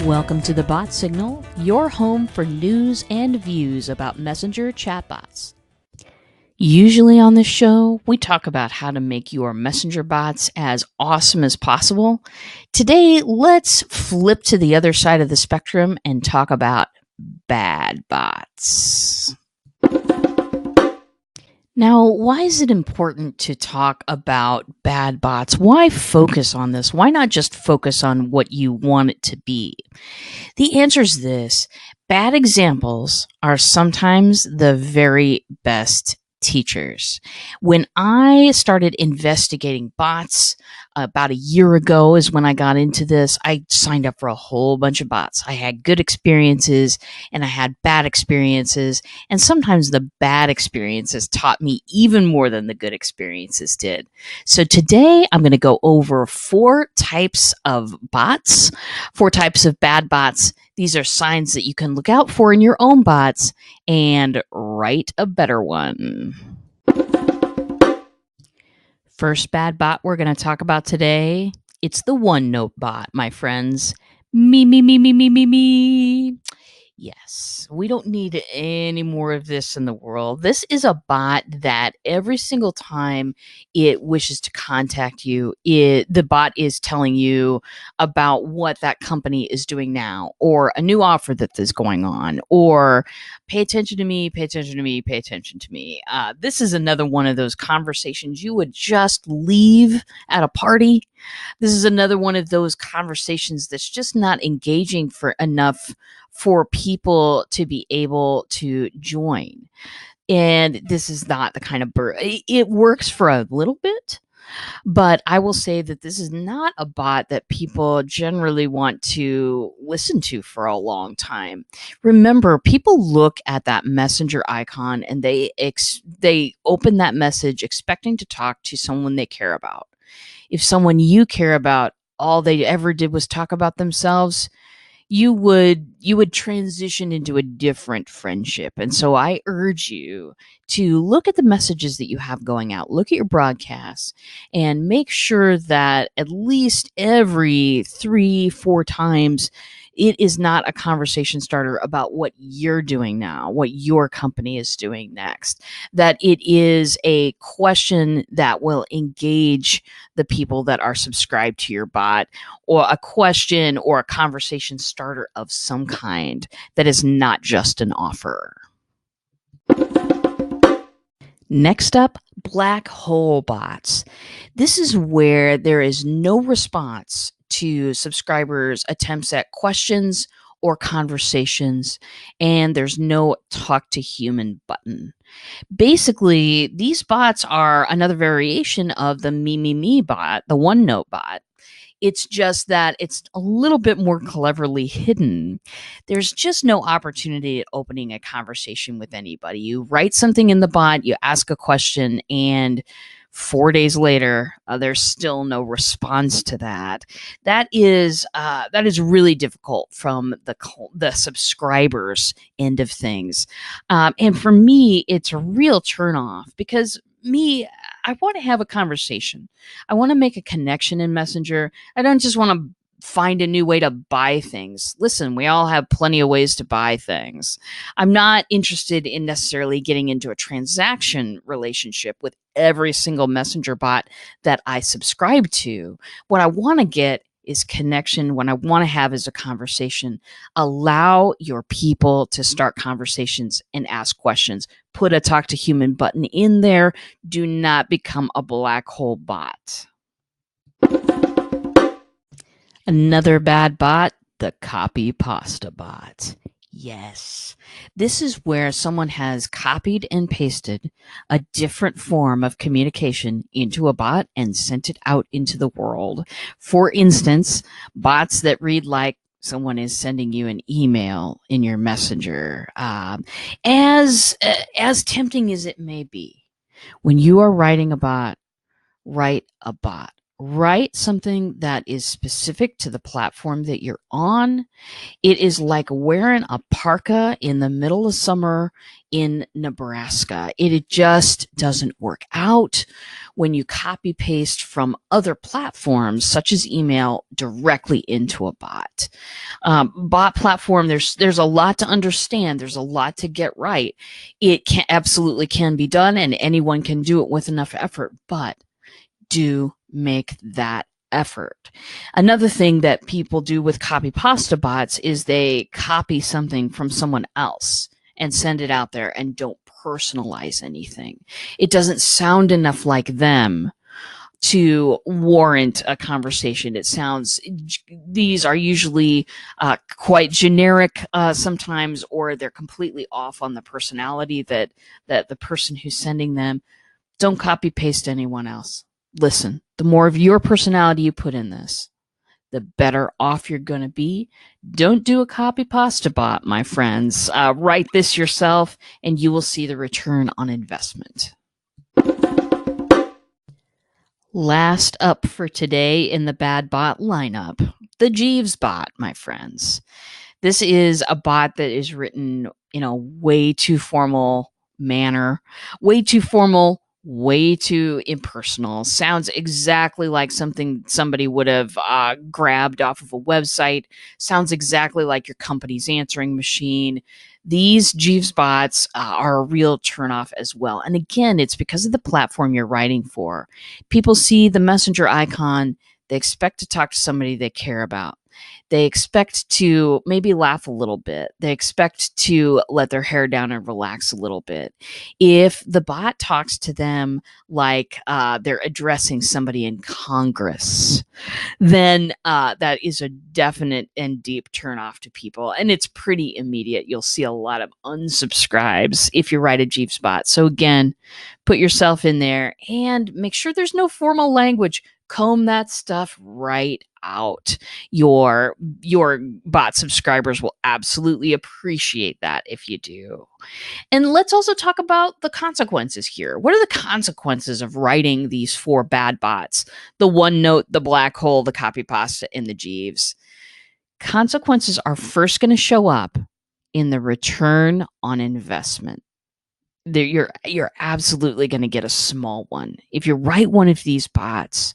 Welcome to the Bot Signal, your home for news and views about messenger chatbots. Usually on this show, we talk about how to make your messenger bots as awesome as possible. Today, let's flip to the other side of the spectrum and talk about bad bots. Now, why is it important to talk about bad bots? Why focus on this? Why not just focus on what you want it to be? The answer is this: bad examples are sometimes the very best teachers. When I started investigating bots about a year ago is when I got into this. I signed up for a whole bunch of bots. I had good experiences and I had bad experiences. And sometimes the bad experiences taught me even more than the good experiences did. So today I'm going to go over 4 types of bots, 4 types of bad bots. These are signs that you can look out for in your own bots and write a better one. First bad bot we're going to talk about today, it's the OneNote bot, my friends. Me. Yes, we don't need any more of this in the world. This is a bot that every single time it wishes to contact you, the bot is telling you about what that company is doing now, or a new offer that is going on, or pay attention to me, pay attention to me, pay attention to me. This is another one of those conversations you would just leave at a party. This is another one of those conversations that's just not engaging enough for people to be able to join. And this is not the kind of it works for a little bit, but I will say that this is not a bot that people generally want to listen to for a long time. Remember, people look at that messenger icon and they open that message expecting to talk to someone they care about. If someone you care about, all they ever did was talk about themselves, you would transition into a different friendship. And so I urge you to look at the messages that you have going out, look at your broadcasts, and make sure that at least every 3-4 times it is not a conversation starter about what you're doing now, what your company is doing next, that it is a question that will engage the people that are subscribed to your bot, or a question or a conversation starter of some kind that is not just an offer. Next up, black hole bots. This is where there is no response to subscribers' attempts at questions or conversations, and there's no talk to human button. Basically, these bots are another variation of the me bot, the OneNote bot. It's just that it's a little bit more cleverly hidden. There's just no opportunity at opening a conversation with anybody. You write something in the bot, you ask a question, and 4 days later, there's still no response to that. That is really difficult from the subscribers' end of things, and for me, it's a real turnoff because I want to have a conversation. I want to make a connection in Messenger. I don't just want to find a new way to buy things. Listen, we all have plenty of ways to buy things. I'm not interested in necessarily getting into a transaction relationship with every single Messenger bot that I subscribe to. What I want to get is connection. What I want to have is a conversation. Allow your people to start conversations and ask questions. Put a talk to human button in there. Do not become a black hole bot. Another bad bot, the copy pasta bot. Yes, this is where someone has copied and pasted a different form of communication into a bot and sent it out into the world. For instance, bots that read like someone is sending you an email in your messenger. As tempting as it may be, when you are writing a bot, write a bot. Write something that is specific to the platform that you're on. It is like wearing a parka in the middle of summer in Nebraska. It just doesn't work out when you copy paste from other platforms, such as email, directly into a bot. Bot platform, there's a lot to understand. There's a lot to get right. It absolutely can be done, and anyone can do it with enough effort, but do make that effort. Another thing that people do with copy pasta bots is they copy something from someone else and send it out there and don't personalize anything. It doesn't sound enough like them to warrant a conversation. It sounds, these are usually quite generic sometimes, or they're completely off on the personality that the person who's sending them. Don't copy paste anyone else. Listen, the more of your personality you put in this, the better off you're going to be. Don't do a copy pasta bot, my friends. Write this yourself, and you will see the return on investment. Last up for today in the bad bot lineup, the Jeeves bot, my friends. This is a bot that is written in a way too formal manner, way too formal, way too impersonal. Sounds exactly like something somebody would have grabbed off of a website. Sounds exactly like your company's answering machine. These Jeeves bots are a real turnoff as well. And again, it's because of the platform you're writing for. People see the messenger icon, they expect to talk to somebody they care about. They expect to maybe laugh a little bit. They expect to let their hair down and relax a little bit. If the bot talks to them like they're addressing somebody in Congress, then that is a definite and deep turnoff to people. And it's pretty immediate. You'll see a lot of unsubscribes if you write a Jeeves bot. So again, put yourself in there and make sure there's no formal language. Comb that stuff right out. Your bot subscribers will absolutely appreciate that if you do. And let's also talk about the consequences here. What are the consequences of writing these 4 bad bots? The OneNote, the Black Hole, the copy pasta, and the Jeeves. Consequences are first going to show up in the return on investment. You're absolutely going to get a small one. If you write one of these bots,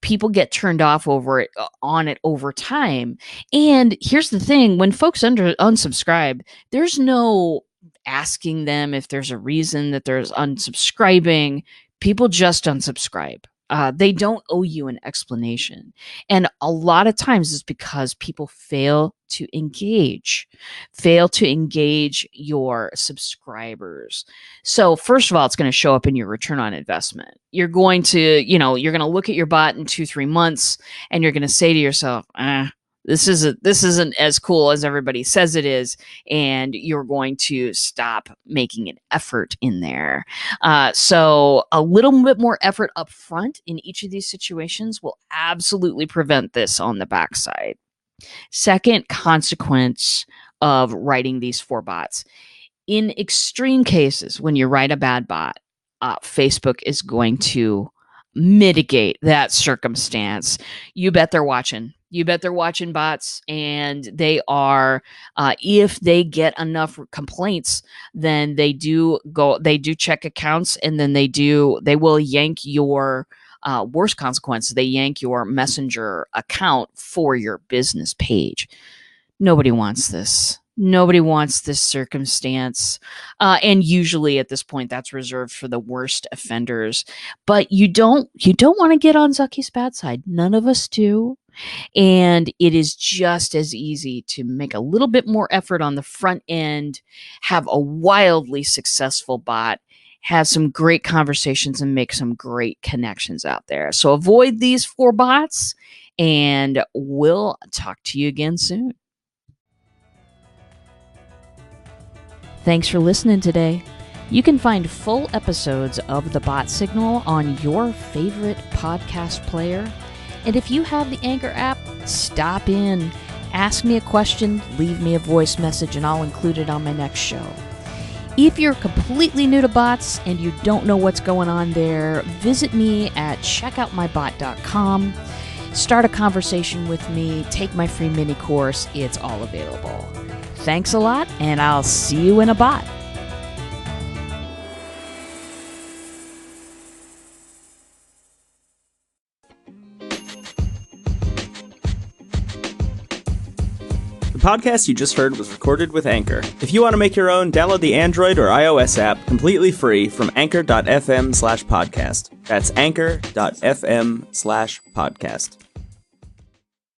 people get turned off on it over time. And here's the thing, when folks unsubscribe, there's no asking them if there's a reason that there's unsubscribing. People just unsubscribe. They don't owe you an explanation. And a lot of times it's because people fail to engage your subscribers. So first of all, it's going to show up in your return on investment. You're going to look at your bot in 2-3 months and you're going to say to yourself, this isn't as cool as everybody says it is, and you're going to stop making an effort in there. So a little bit more effort up front in each of these situations will absolutely prevent this on the backside. Second consequence of writing these 4 bots. In extreme cases, when you write a bad bot, Facebook is going to mitigate that circumstance. You bet they're watching. You bet they're watching bots, and they are, if they get enough complaints, then they do check accounts, and then they will yank your worst consequence. They yank your Messenger account for your business page. Nobody wants this. Nobody wants this circumstance. And usually at this point, that's reserved for the worst offenders. But you don't want to get on Zucky's bad side. None of us do. And it is just as easy to make a little bit more effort on the front end, have a wildly successful bot, have some great conversations, and make some great connections out there. So avoid these 4 bots, and we'll talk to you again soon. Thanks for listening today. You can find full episodes of The Bot Signal on your favorite podcast player. And if you have the Anchor app, stop in, ask me a question, leave me a voice message, and I'll include it on my next show. If you're completely new to bots and you don't know what's going on there, visit me at checkoutmybot.com. Start a conversation with me. Take my free mini course. It's all available. Thanks a lot, and I'll see you in a bot. The podcast you just heard was recorded with Anchor. If you want to make your own, download the Android or iOS app completely free from anchor.fm/podcast. That's anchor.fm/podcast.